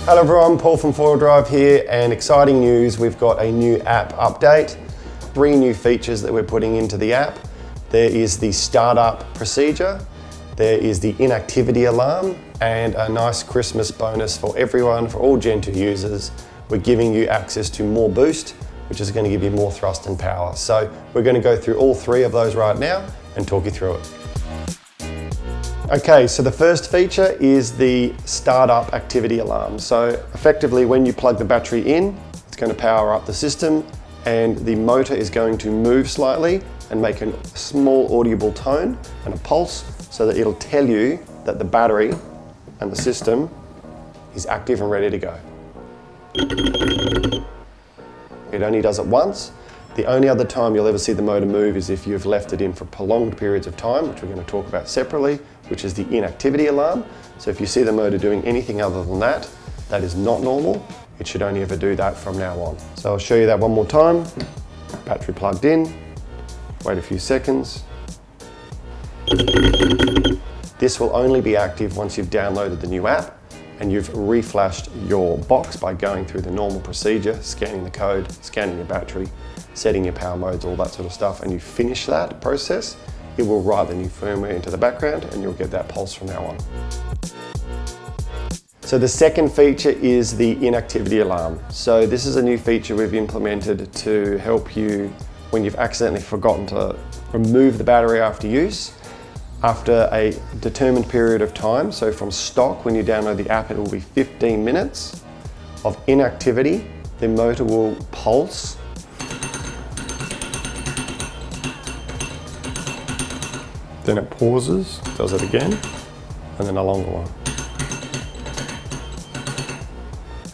Hello everyone, Paul from Foil Drive here, and exciting news, we've got a new app update. 3 new features that we're putting into the app. There is the startup procedure, there is the inactivity alarm, and a nice Christmas bonus for everyone, for all Gen 2 users. We're giving you access to more boost, which is going to give you more thrust and power. So we're going to go through all 3 of those right now and talk you through it. Okay, so the first feature is the startup activity alarm. So effectively, when you plug the battery in, it's going to power up the system, and the motor is going to move slightly and make a small audible tone and a pulse, so that it'll tell you that the battery and the system is active and ready to go. It only does it once. The only other time you'll ever see the motor move is if you've left it in for prolonged periods of time, which we're going to talk about separately, which is the inactivity alarm. So if you see the motor doing anything other than that, that is not normal. It should only ever do that from now on. So I'll show you that one more time. Battery plugged in, wait a few seconds. This will only be active once you've downloaded the new app and you've reflashed your box by going through the normal procedure, scanning the code, scanning your battery, setting your power modes, all that sort of stuff, and you finish that process, it will write the new firmware into the background and you'll get that pulse from now on. So the second feature is the inactivity alarm. So this is a new feature we've implemented to help you when you've accidentally forgotten to remove the battery after use. After a determined period of time, so from stock, when you download the app, it will be 15 minutes of inactivity. The motor will pulse. Then it pauses, does it again, and then a longer one.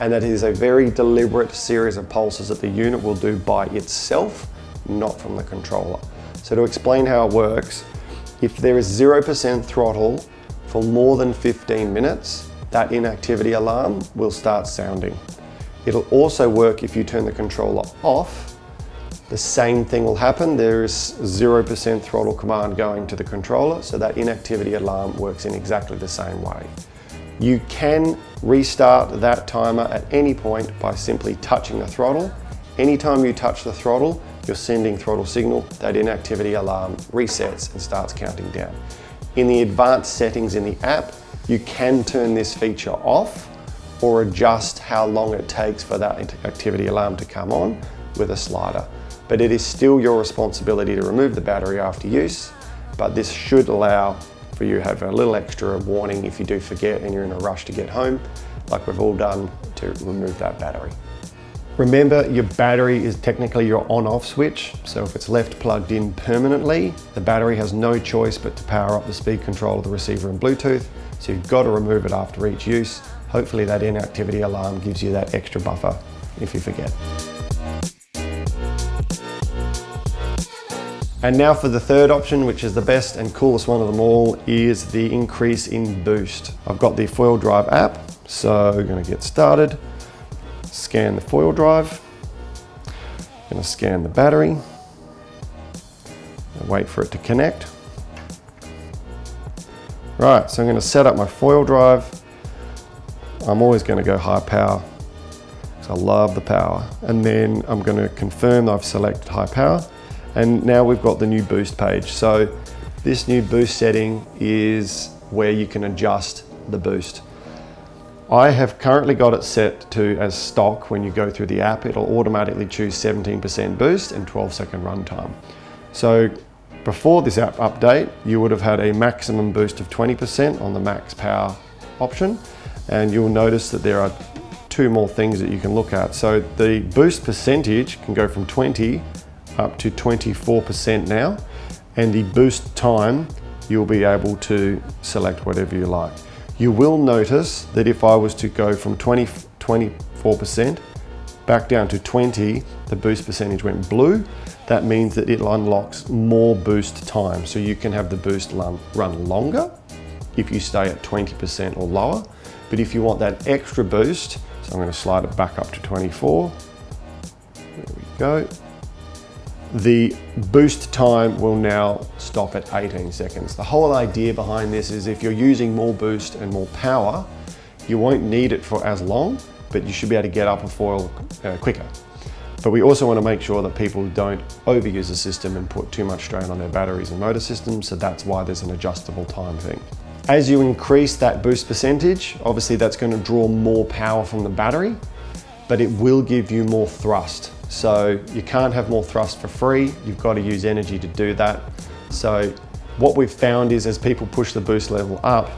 And that is a very deliberate series of pulses that the unit will do by itself, not from the controller. So to explain how it works, if there is 0% throttle for more than 15 minutes, that inactivity alarm will start sounding. It'll also work if you turn the controller off. The same thing will happen. There is 0% throttle command going to the controller, so that inactivity alarm works in exactly the same way. You can restart that timer at any point by simply touching the throttle. Anytime you touch the throttle, you're sending throttle signal, that inactivity alarm resets and starts counting down. In the advanced settings in the app, you can turn this feature off or adjust how long it takes for that activity alarm to come on with a slider. But it is still your responsibility to remove the battery after use, but this should allow for you to have a little extra warning if you do forget and you're in a rush to get home, like we've all done, to remove that battery. Remember, your battery is technically your on-off switch, so if it's left plugged in permanently, the battery has no choice but to power up the speed control of the receiver and Bluetooth, so you've got to remove it after each use. Hopefully that inactivity alarm gives you that extra buffer if you forget. And now for the third option, which is the best and coolest one of them all, is the increase in boost. I've got the Foil Drive app, so we're going to get started. Scan the foil drive, going to scan the battery, and wait for it to connect. Right, so I'm going to set up my foil drive. I'm always going to go high power, because I love the power. And then I'm going to confirm that I've selected high power. And now we've got the new boost page. So this new boost setting is where you can adjust the boost. I have currently got it set to as stock. When you go through the app, it'll automatically choose 17% boost and 12-second runtime. So before this app update, you would have had a maximum boost of 20% on the max power option. And you'll notice that there are 2 more things that you can look at. So the boost percentage can go from 20 up to 24% now. And the boost time, you'll be able to select whatever you like. You will notice that if I was to go from 24% back down to 20, the boost percentage went blue. That means that it unlocks more boost time. So you can have the boost run longer if you stay at 20% or lower. But if you want that extra boost, so I'm going to slide it back up to 24. There we go. The boost time will now stop at 18 seconds. The whole idea behind this is if you're using more boost and more power, You won't need it for as long, but you should be able to get up a foil quicker. But we also want to make sure that people don't overuse the system and put too much strain on their batteries and motor systems, so that's why there's an adjustable time thing. As you increase that boost percentage, obviously that's going to draw more power from the battery, but it will give you more thrust. So you can't have more thrust for free, you've got to use energy to do that. So what we've found is as people push the boost level up,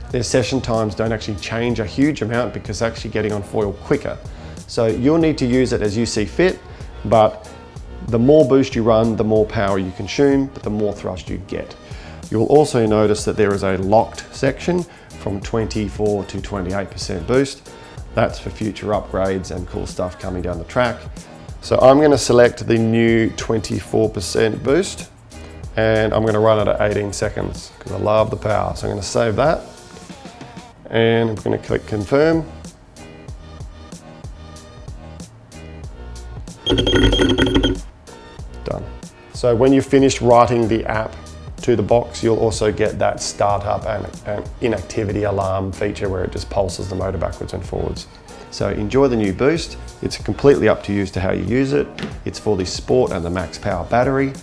their session times don't actually change a huge amount because they're actually getting on foil quicker. So you'll need to use it as you see fit, but the more boost you run, the more power you consume, but the more thrust you get. You'll also notice that there is a locked section from 24 to 28% boost. That's for future upgrades and cool stuff coming down the track. So I'm going to select the new 24% boost and I'm going to run it at 18 seconds because I love the power. So I'm going to save that and I'm going to click confirm. Done. So when you've finished writing the app to the box, you'll also get that startup and inactivity alarm feature where it just pulses the motor backwards and forwards. So enjoy the new boost. It's completely up to you as to how you use it. It's for the Sport and the Max Power battery.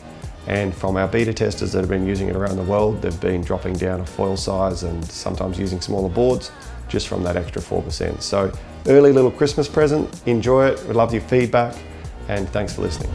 And from our beta testers that have been using it around the world, they've been dropping down a foil size and sometimes using smaller boards just from that extra 4%. So early little Christmas present, enjoy it. We'd love your feedback and thanks for listening.